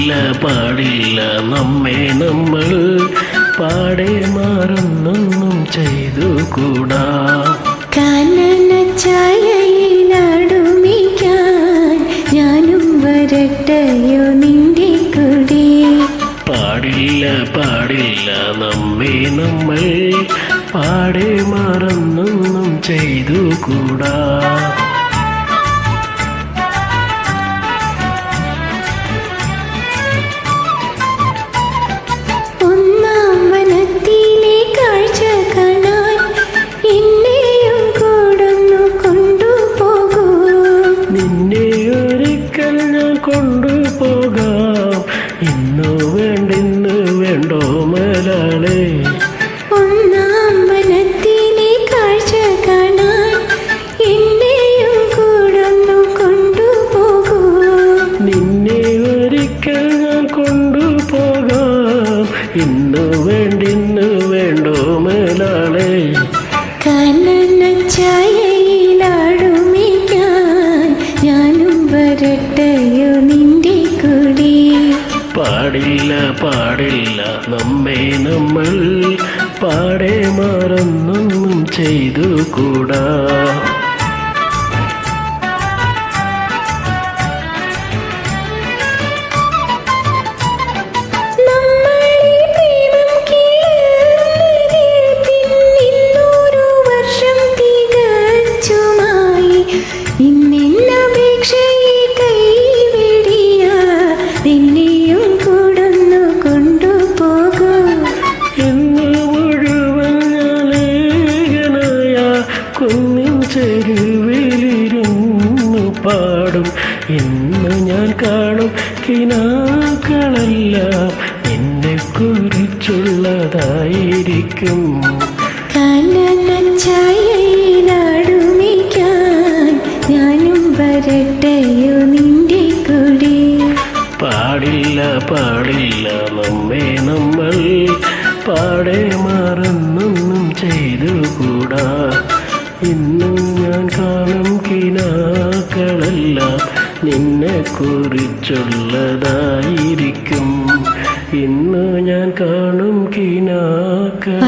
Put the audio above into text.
പാടില്ല പാടില്ല നമ്മെ നമ്മൾ പാടെ മാറുന്നൊന്നും ചെയ്തു കൂടാ. കാനന ചായയിലാടുമിക്കാൻ ഞാനും വരട്ടെയോ നിന്റെ കൂടെ. പാടില്ല പാടില്ല നമ്മെ നമ്മൾ പാടെ മാറുന്നൊന്നും ചെയ്തു കൂടാ. കൊണ്ടുപോകാം ഇന്നു വേണ്ടിന്ന് വേണ്ടോ മലാളെ. ഒന്നാം വനത്തിലെ കാഴ്ച കാണാൻ എന്നെയും കൂടൊന്നു കൊണ്ടുപോകൂ. നിന്നെ ഒരിക്കൽ ഞാൻ കൊണ്ടുപോകാം ഇന്നു വേണ്ടിന്ന് വേണ്ടോ മലാളെ. കാനന ചായയിലാടുമിക്കാൻ ഞാനും വരട്ടെയോ നിന്റെ കൂടെ. പാടില്ല പാടില്ല നമ്മെ നമ്മൾ പാടെ മറന്നൊന്നും ചെയ്തു കൂടാ. കുന്നിൻ ചെരുവിലിരുന്നു പാടും ഇന്ന് ഞാൻ കാണും കിനാക്കളെല്ലാം എന്നെ കുറിച്ചുള്ളതായിരിക്കും. കാനന ചായയിലാടുമിക്കാൻ ഞാനും വരട്ടെയോ നിന്റെ കൂടെ. പാടില്ല പാടില്ല നമ്മെ നമ്മൾ പാടെ മറന്നൊന്നും ചെയ്തു കൂടാ. ഇന്നും ഞാൻ കാണും കിനാക്കളെല്ലാം നിന്നെ കുറിച്ചുള്ളതായിരിക്കും. ഇന്ന് ഞാൻ കാണും കിനാക്കൾ